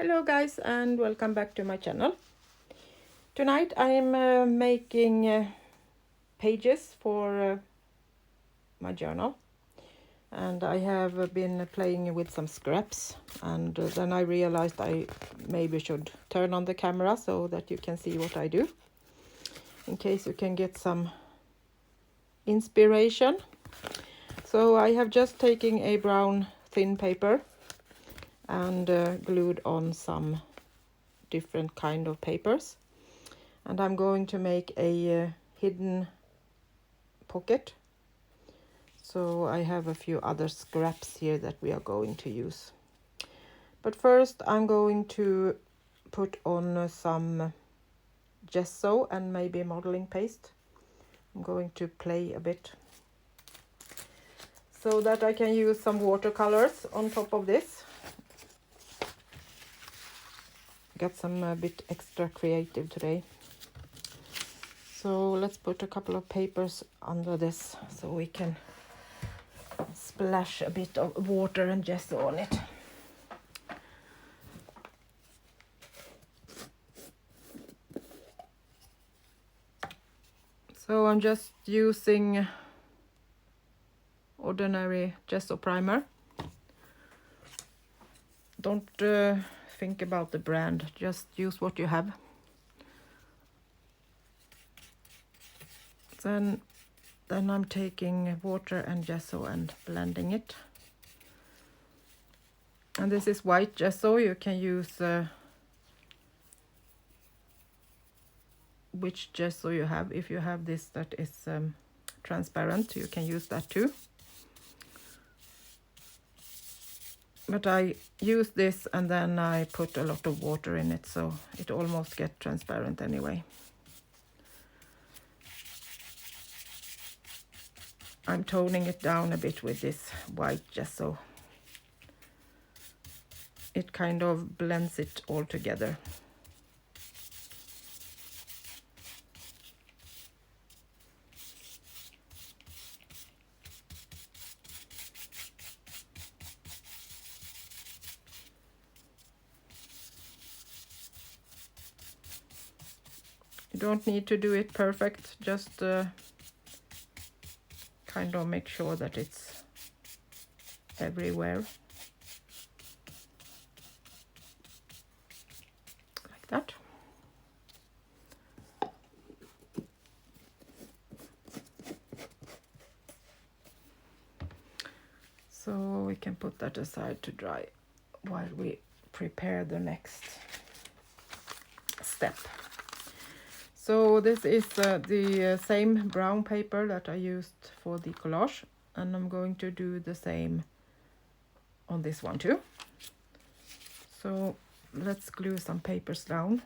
Hello guys and welcome back to my channel. Tonight I'm making pages for my journal, and I have been playing with some scraps, and then I realized I maybe should turn on the camera so that you can see what I do, in case you can get some inspiration. So I have just taken a brown thin paper and glued on some different kind of papers, and I'm going to make a hidden pocket. So I have a few other scraps here that we are going to use, but first I'm going to put on some gesso and maybe modeling paste. I'm going to play a bit so that I can use some watercolors on top of this. Got some a bit extra creative today. So let's put a couple of papers under this so we can splash a bit of water and gesso on it. So I'm just using ordinary gesso primer. Don't think about the brand, just use what you have. Then I'm taking water and gesso and blending it. And this is white gesso. You can use which gesso you have. If you have this that is transparent, you can use that too. But I use this and then I put a lot of water in it, so it almost gets transparent anyway. I'm toning it down a bit with this white gesso. It kind of blends it all together. You don't need to do it perfect, just kind of make sure that it's everywhere. Like that. So we can put that aside to dry while we prepare the next step. So this is the same brown paper that I used for the collage, and I'm going to do the same on this one too. So let's glue some papers down.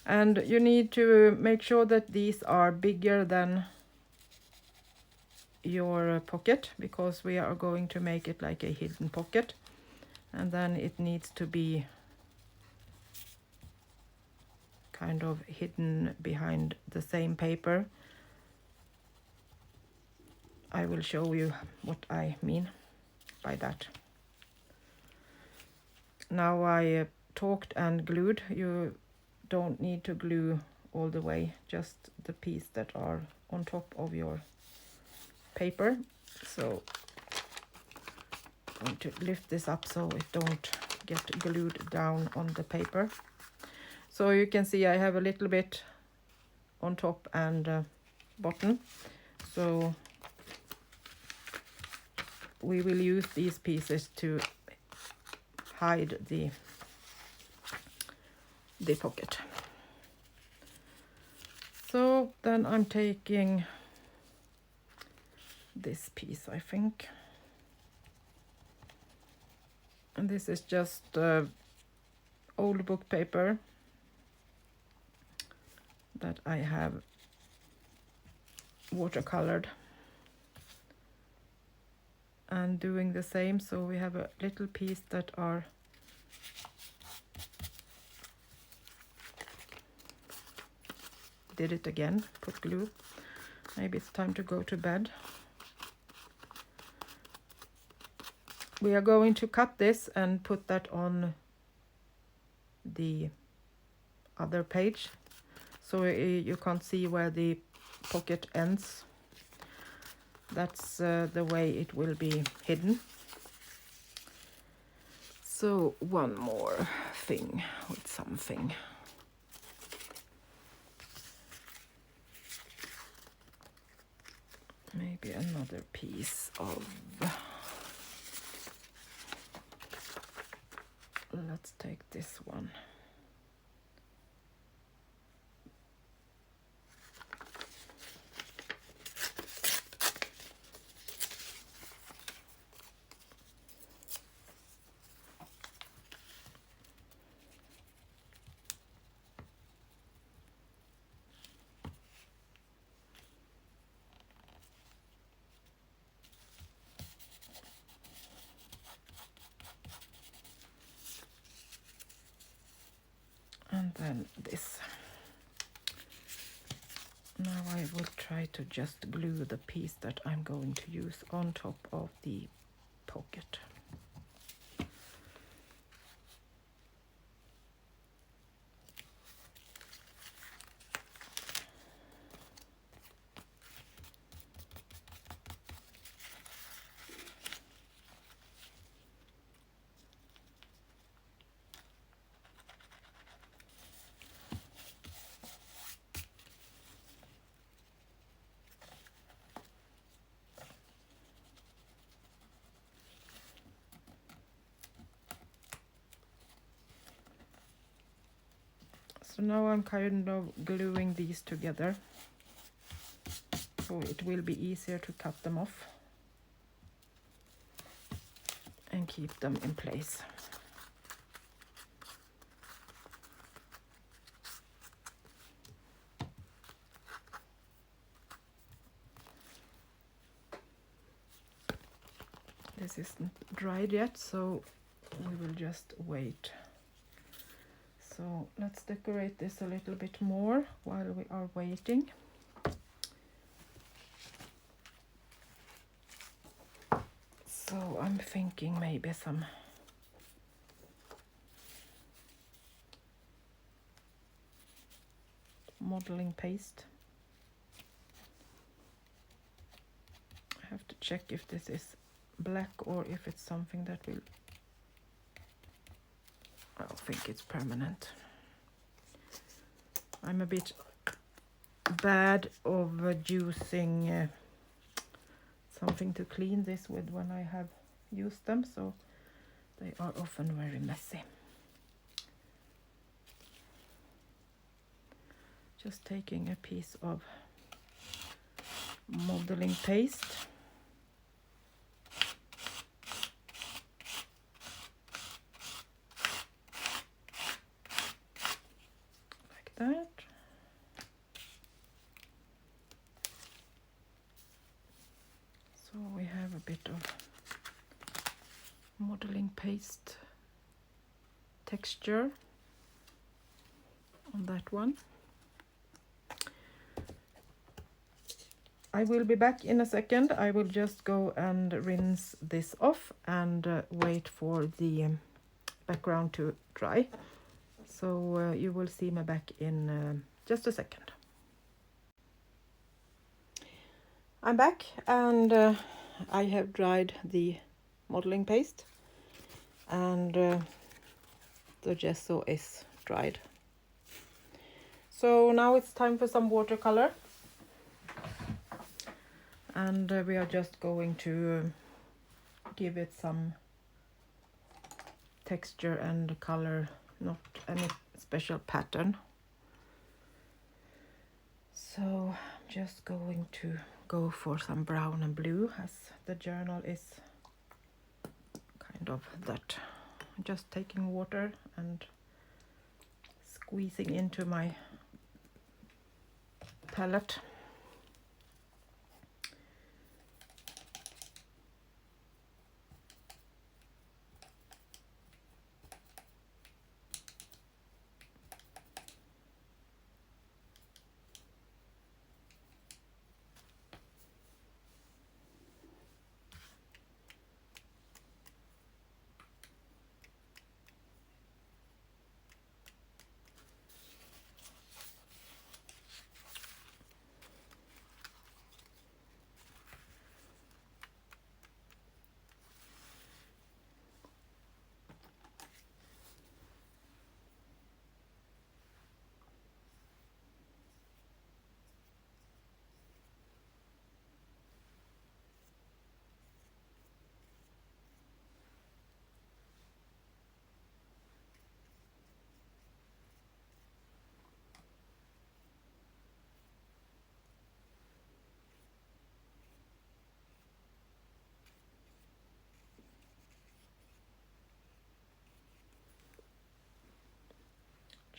And you need to make sure that these are bigger than your pocket, because we are going to make it like a hidden pocket. And then it needs to be kind of hidden behind the same paper. I will show you what I mean by that. Now I talked and glued. You don't need to glue all the way, just the piece that are on top of your paper. So I'm going to lift this up so it don't get glued down on the paper. So you can see I have a little bit on top and bottom. So we will use these pieces to hide the pocket. So then I'm taking this piece, I think. And this is just old book paper that I have watercolored, and doing the same. So we have a little piece that are did it again, put glue. Maybe it's time to go to bed. we are going to cut this and put that on the other page, so you can't see where the pocket ends. That's the way it will be hidden. So one more thing with something. Maybe another piece of, let's take this one. And then this. Now I will try to just glue the piece that I'm going to use on top of the pocket. So now I'm kind of gluing these together, so it will be easier to cut them off and keep them in place. This isn't dried yet, so we will just wait. So let's decorate this a little bit more while we are waiting. So I'm thinking maybe some modeling paste. I have to check if this is black or if it's something that will, I think it's permanent. I'm a bit bad of using something to clean this with when I have used them, so they are often very messy. Just taking a piece of modeling paste. That. So we have a bit of modeling paste texture on that one. I will be back in a second. I will just go and rinse this off and wait for the background to dry. So you will see me back in just a second. I'm back, and I have dried the modeling paste, and the gesso is dried. So now it's time for some watercolor, and we are just going to give it some texture and color, not any special pattern. So I'm just going to go for some brown and blue, as the journal is kind of that. I'm just taking water and squeezing into my palette.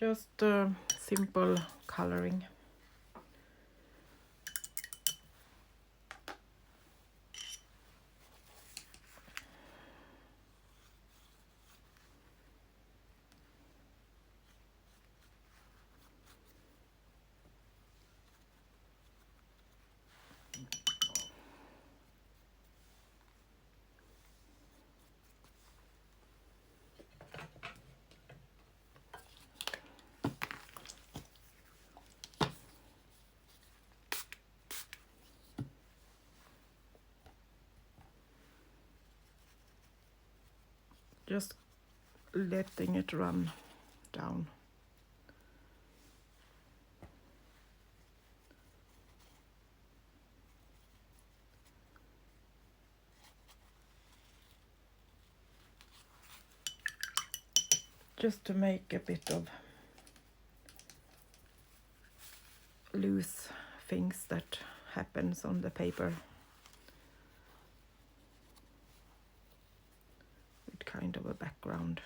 Just simple coloring. Just letting it run down. Just to make a bit of loose things that happens on the paper. With kind of a background.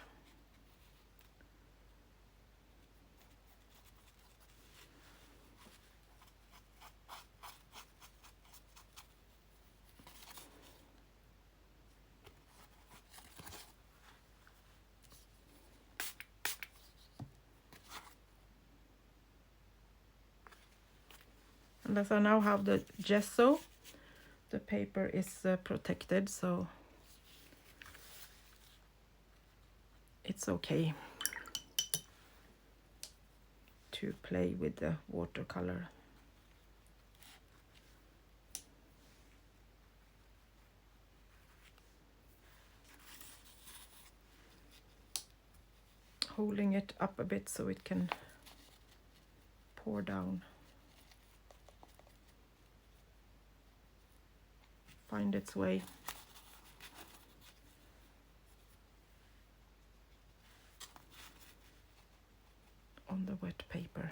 And as I now have the gesso, the paper is protected, so it's okay to play with the watercolor. Holding it up a bit so it can pour down. Find its way. On the wet paper.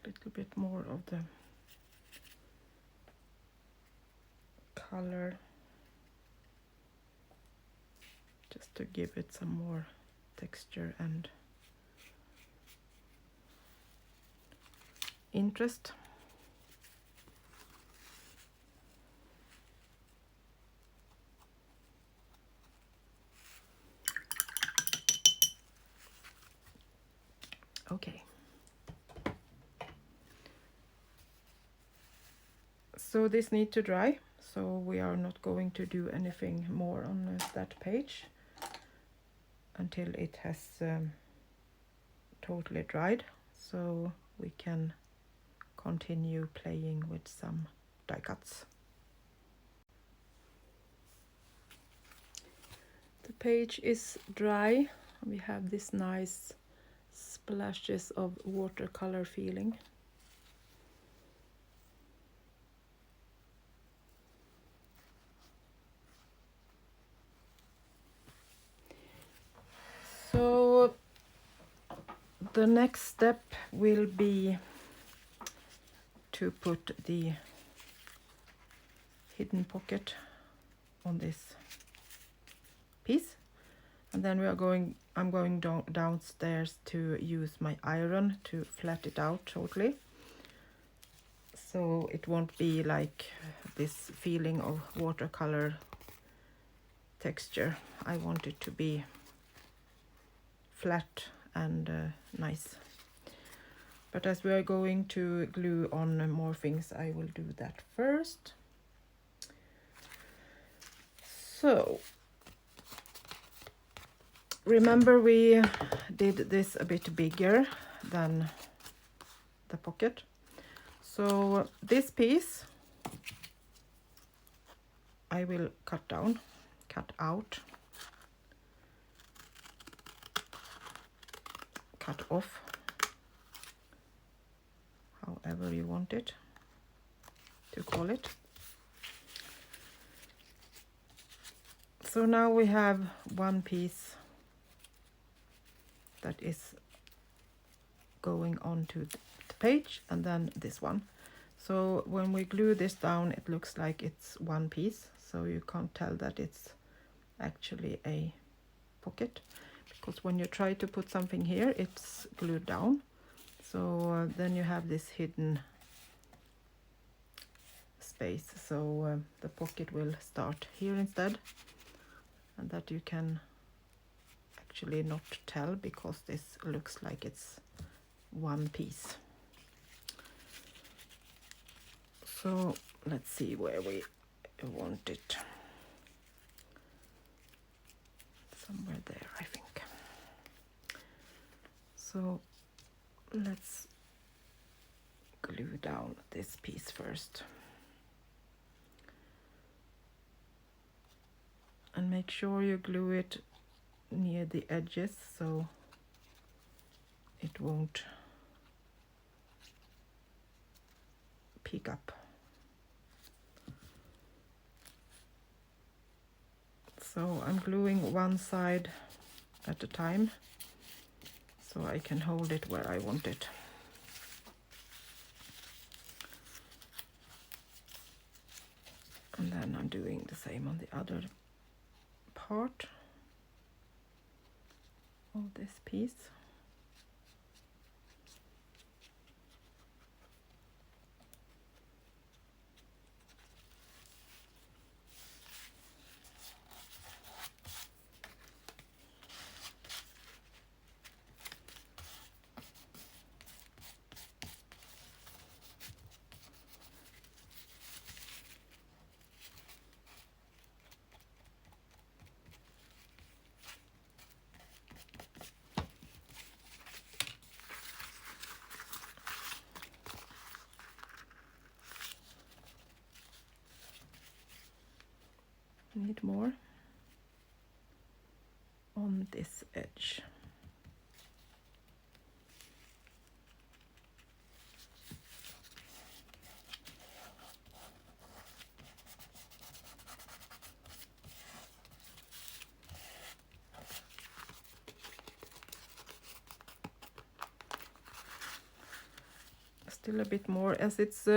A little bit more of the color, just to give it some more texture and interest. Okay. So this needs to dry, so we are not going to do anything more on that page until it has totally dried, so we can continue playing with some die cuts. The page is dry. We have this nice splashes of watercolor feeling. So the next step will be to put the hidden pocket on this piece, and then I'm going downstairs to use my iron to flat it out totally, so it won't be like this feeling of watercolor texture. I want it to be flat and nice. But as we are going to glue on more things, I will do that first. So remember we did this a bit bigger than the pocket. So this piece I will cut out, cut off, however you want it to call it. So now we have one piece that is going onto the page, and then this one. So when we glue this down, it looks like it's one piece, so you can't tell that it's actually a pocket, because when you try to put something here, it's glued down. So then you have this hidden space, so the pocket will start here instead, and that you can actually not tell because this looks like it's one piece. So let's see where we want it. Somewhere there, I think. So let's glue down this piece first. And make sure you glue it near the edges so it won't peek up. So I'm gluing one side at a time so I can hold it where I want it. And then I'm doing the same on the other part of this piece. Need more on this edge. Still a bit more, as it's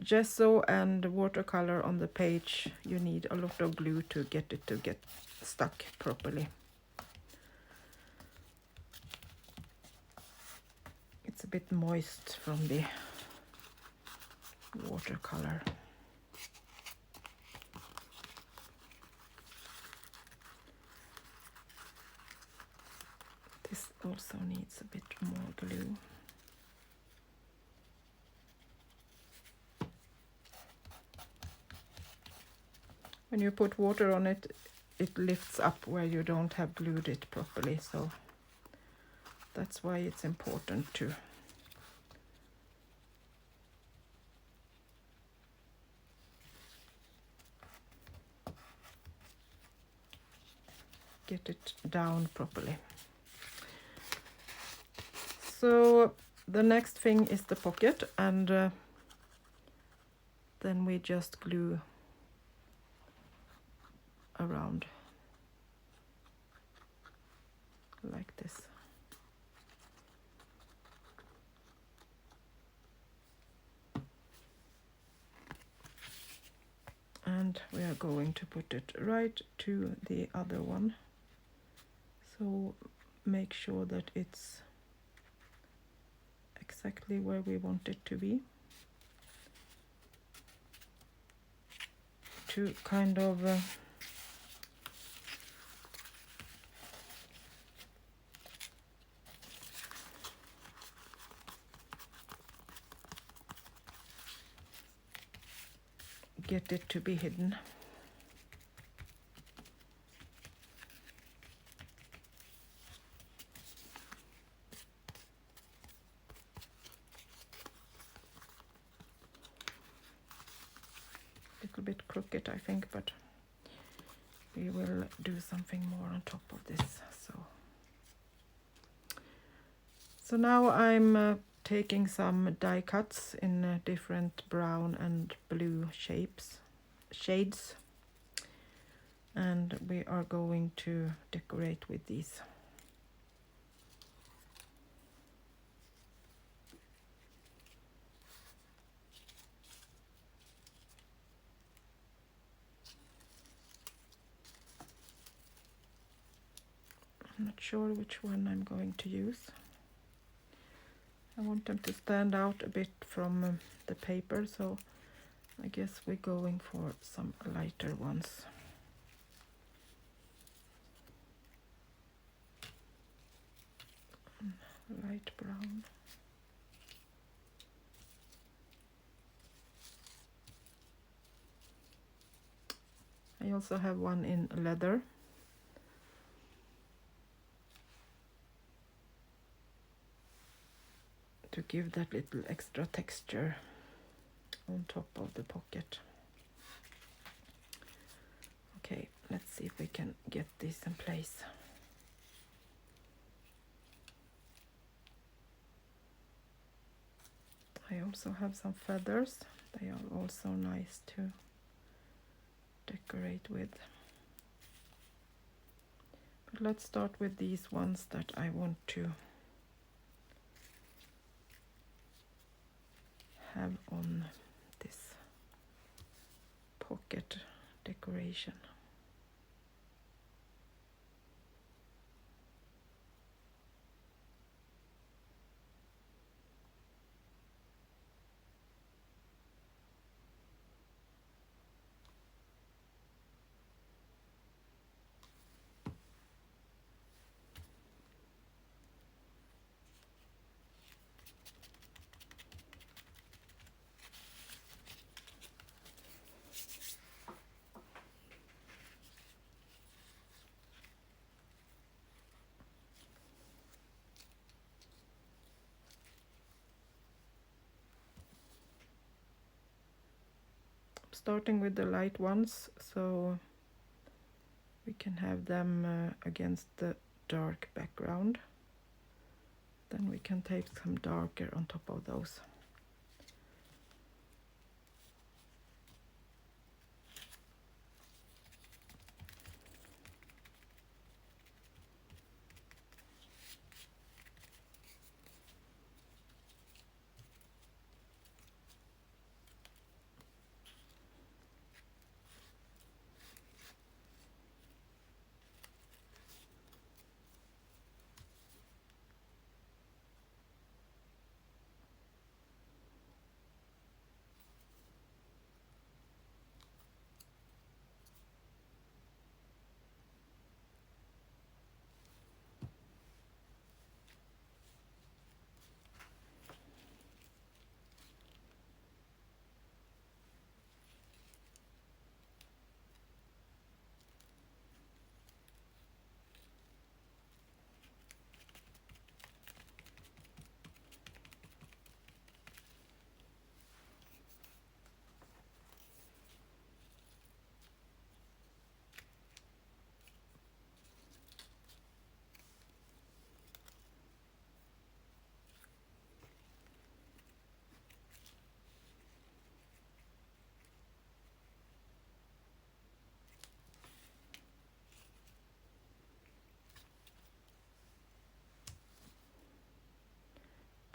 gesso and watercolor on the page. You need a lot of glue to get it to get stuck properly. It's a bit moist from the watercolor. This also needs a bit more glue. When you put water on it, it lifts up where you don't have glued it properly, so that's why it's important to get it down properly. So the next thing is the pocket, and then we just glue around like this. And we are going to put it right to the other one. So make sure that it's exactly where we want it to be. To kind of get it to be hidden. little bit crooked, I think, but we will do something more on top of this. So now I'm taking some die cuts in different brown and blue shades, and we are going to decorate with these. I'm not sure which one I'm going to use. I want them to stand out a bit from the paper, so I guess we're going for some lighter ones. Light brown. I also have one in leather. To give that little extra texture on top of the pocket. Okay, let's see if we can get this in place. I also have some feathers. They are also nice to decorate with. But let's start with these ones that I want to have on this pocket decoration. Starting with the light ones, so we can have them against the dark background. Then we can take some darker on top of those.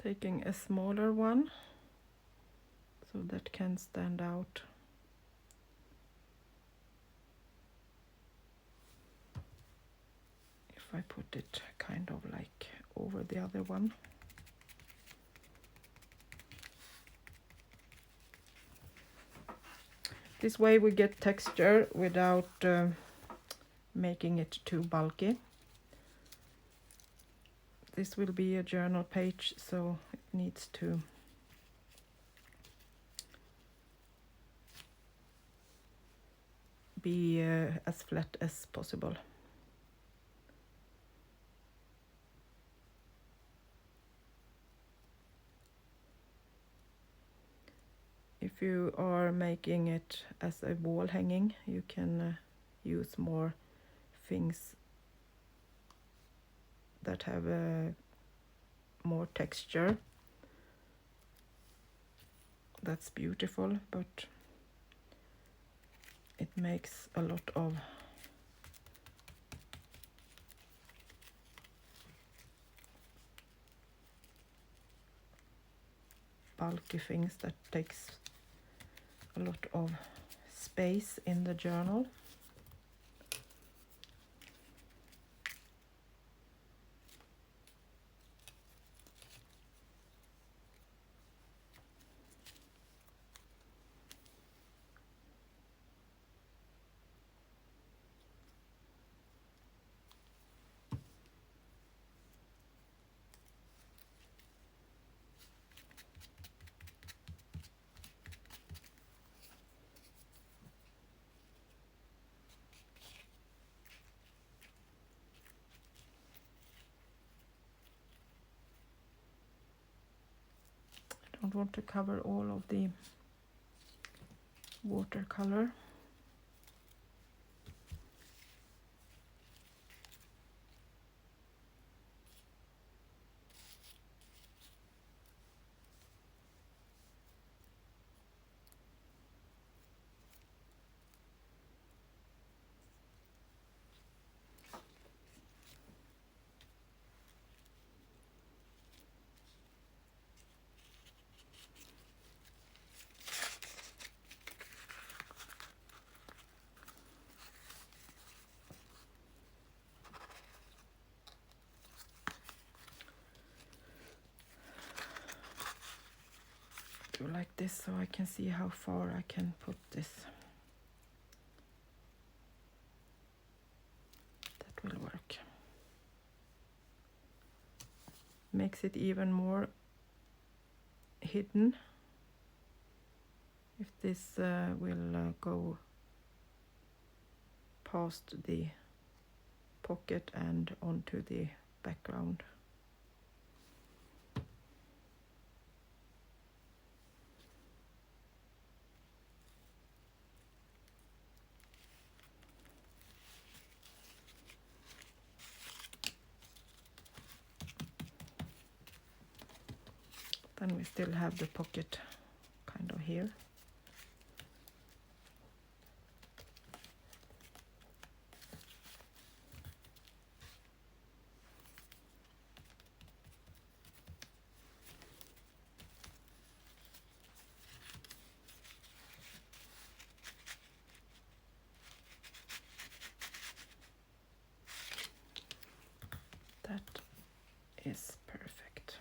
Taking a smaller one so that can stand out. If I put it kind of like over the other one. This way we get texture without making it too bulky. This will be a journal page, so it needs to be as flat as possible. If if you are making it as a wall hanging, you can use more things that have more texture. That's beautiful, but it makes a lot of bulky things that takes a lot of space in the journal. I don't want to cover all of the watercolor. Do like this so I can see how far I can put this. That will work. Makes it even more hidden if this will go past the pocket and onto the background. Then we still have the pocket kind of here. That is perfect.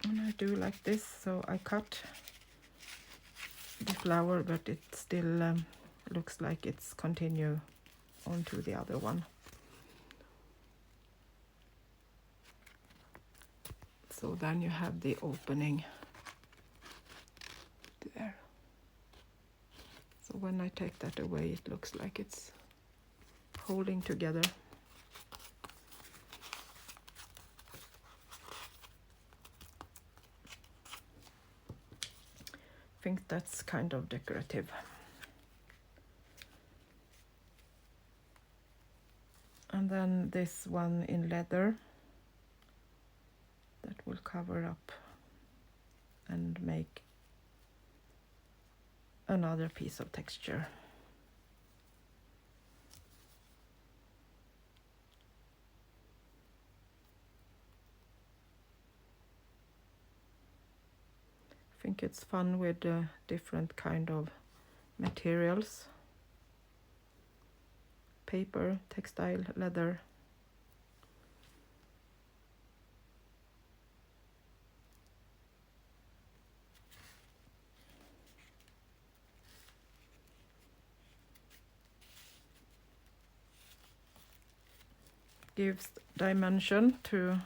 And I do like this, so I cut the flower, but it still looks like it's continue onto the other one. So then you have the opening there. So when I take that away, it looks like it's holding together. I think that's kind of decorative. And then this one in leather that will cover up and make another piece of texture. I think it's fun with different kind of materials. Paper, textile, leather. Gives dimension to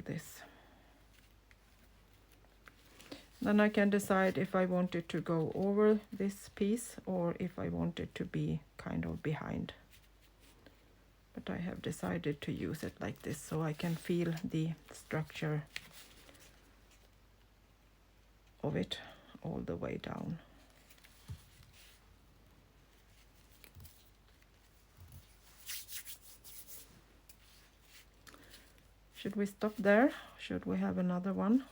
this. Then I can decide if I want it to go over this piece or if I want it to be kind of behind. But I have decided to use it like this so I can feel the structure of it all the way down. Should we stop there? Should we have another one?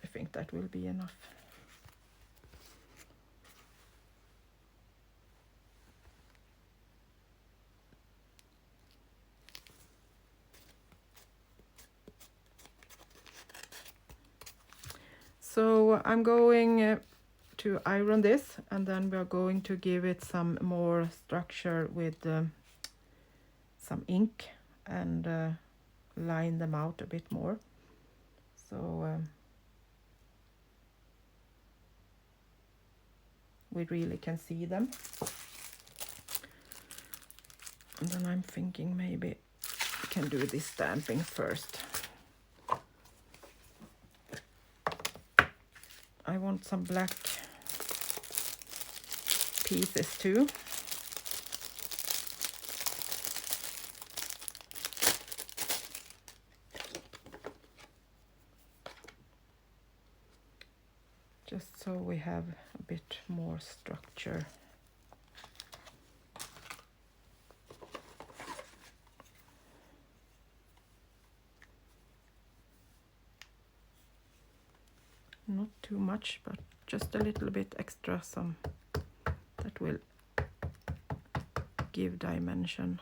I think that will be enough. So I'm going to iron this, and then we are going to give it some more structure with some ink and line them out a bit more. So we really can see them. And then I'm thinking maybe we can do this stamping first. I want some black pieces too. Just so we have a bit more structure. Not too much, but just a little bit extra, some that will give dimension.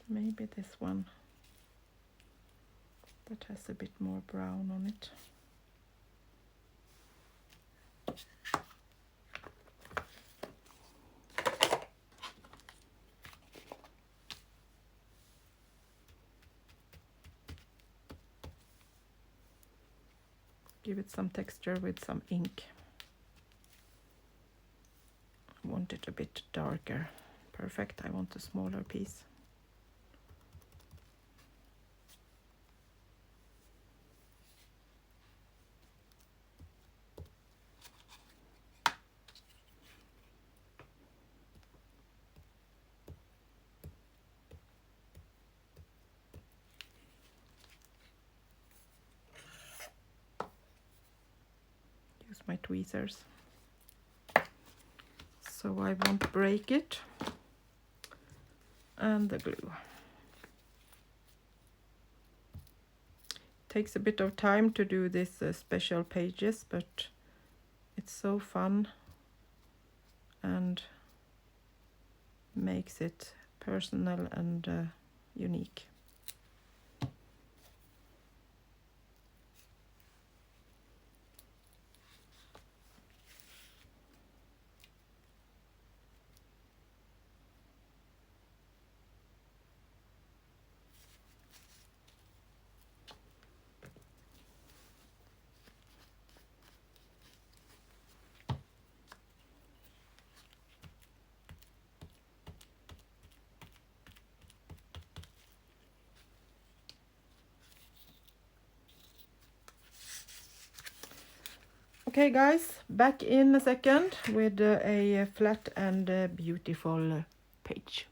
Maybe this one that has a bit more brown on it. Give it some texture with some ink. I want it a bit darker. Perfect, I want a smaller piece. Use my tweezers. So I won't break it. And the glue. Takes a bit of time to do this special pages, but it's so fun and makes it personal and unique. Okay guys, back in a second with a flat and beautiful page.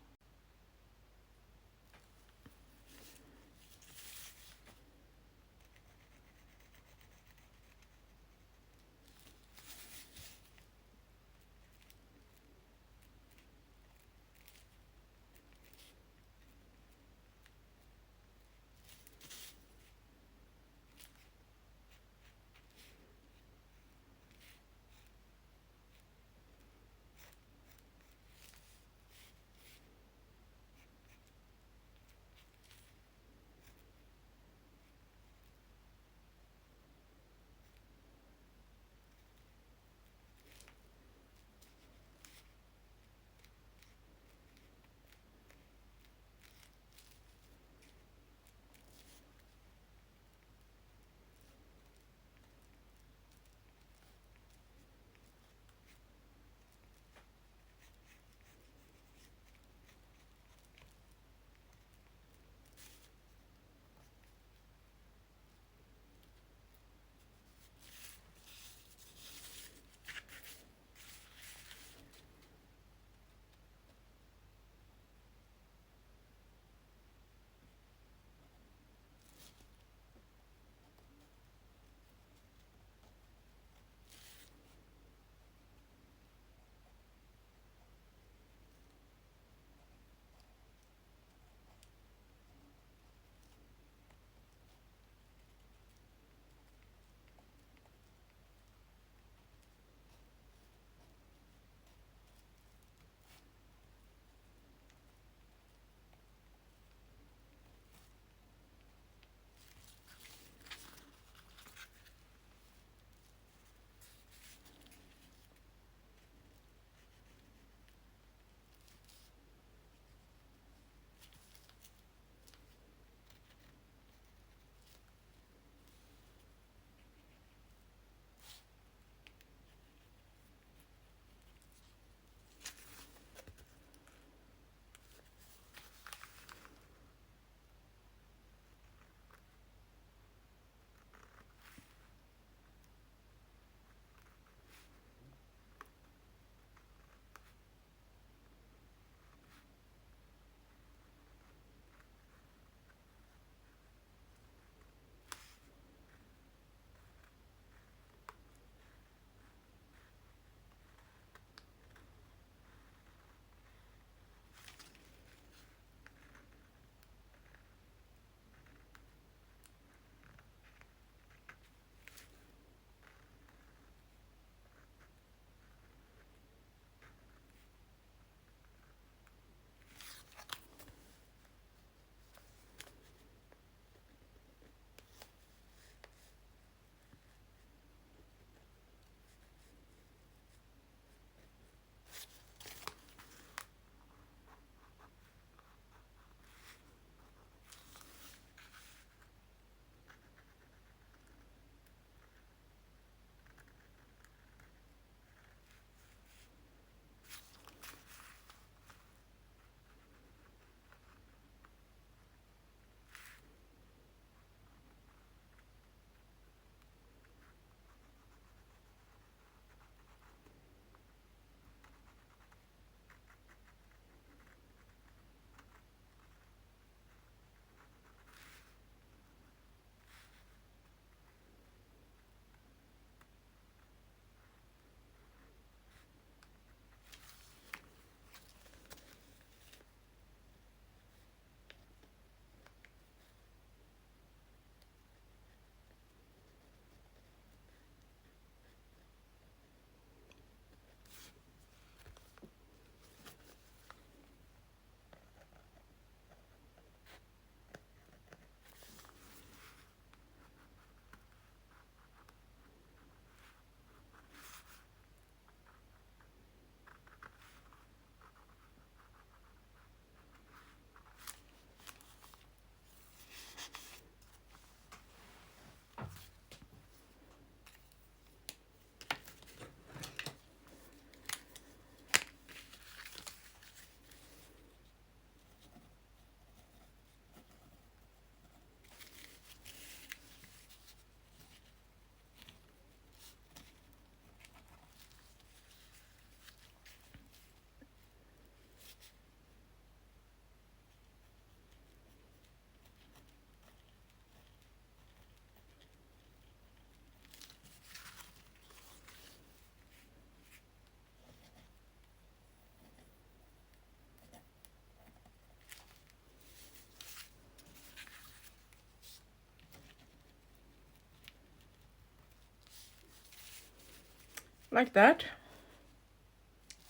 like that.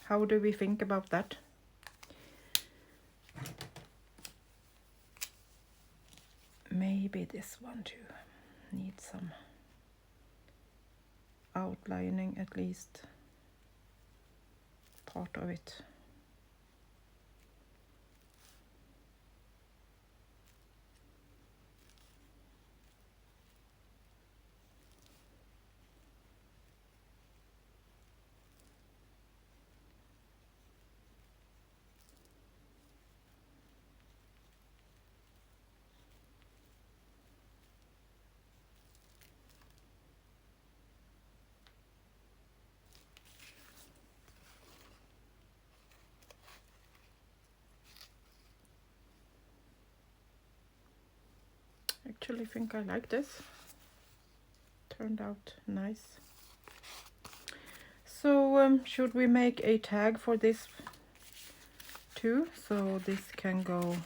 How do we think about that? Maybe this one too needs some outlining, at least part of it. Actually think I like this. Turned out nice. So should we make a tag for this too? So this can go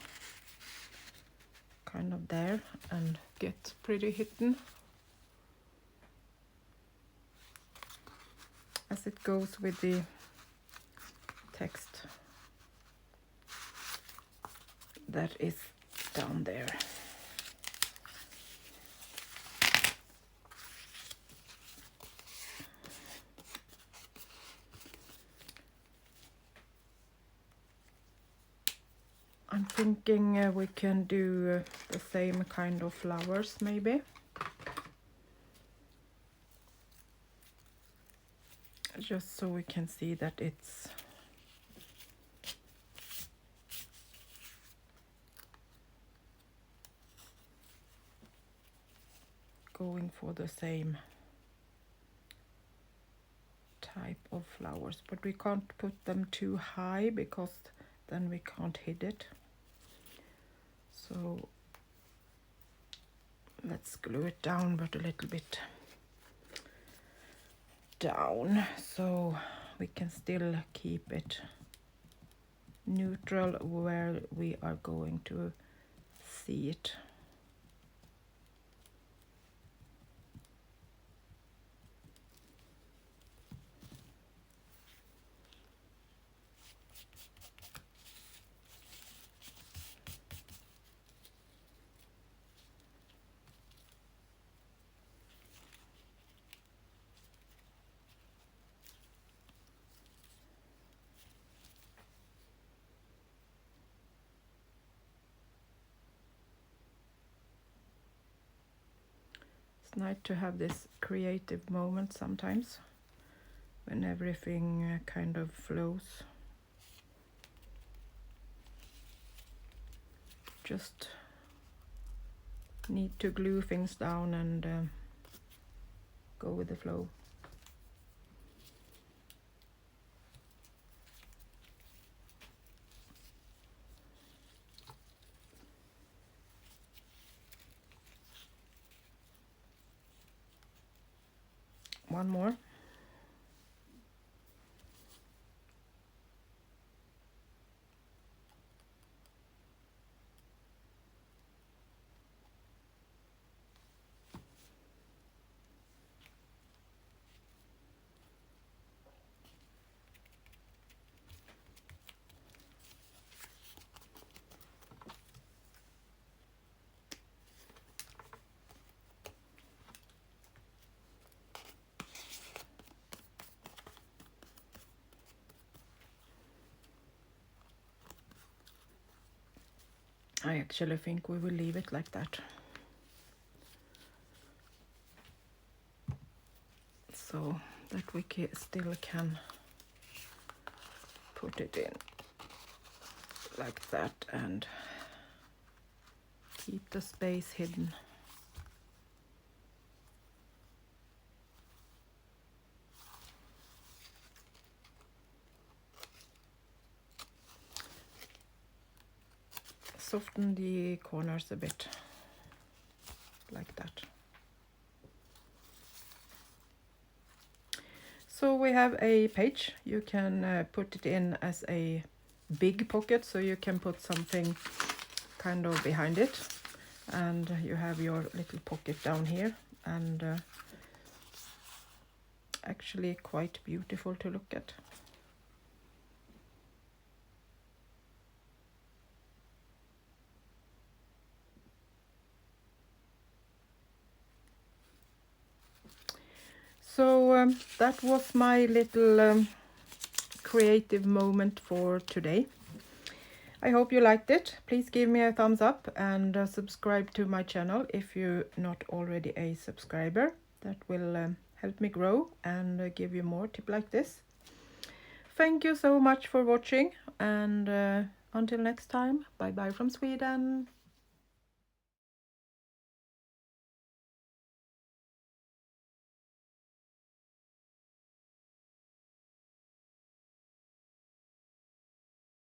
kind of there and get pretty hidden as it goes with the text that is down there. I'm thinking we can do the same kind of flowers maybe. Just so we can see that it's going for the same type of flowers, but we can't put them too high because then we can't hide it. So let's glue it down, but a little bit down so we can still keep it neutral where we are going to see it. It's nice to have this creative moment sometimes when everything kind of flows. Just need to glue things down and go with the flow. One more. I actually think we will leave it like that. So that we still can put it in like that and keep the space hidden. Soften the corners a bit, like that. So we have a page. You can put it in as a big pocket, so you can put something kind of behind it, and you have your little pocket down here, and actually quite beautiful to look at. So that was my little creative moment for today. I hope you liked it. Please give me a thumbs up and subscribe to my channel if you're not already a subscriber. That will help me grow and give you more tips like this. Thank you so much for watching, and until next time, bye bye from Sweden.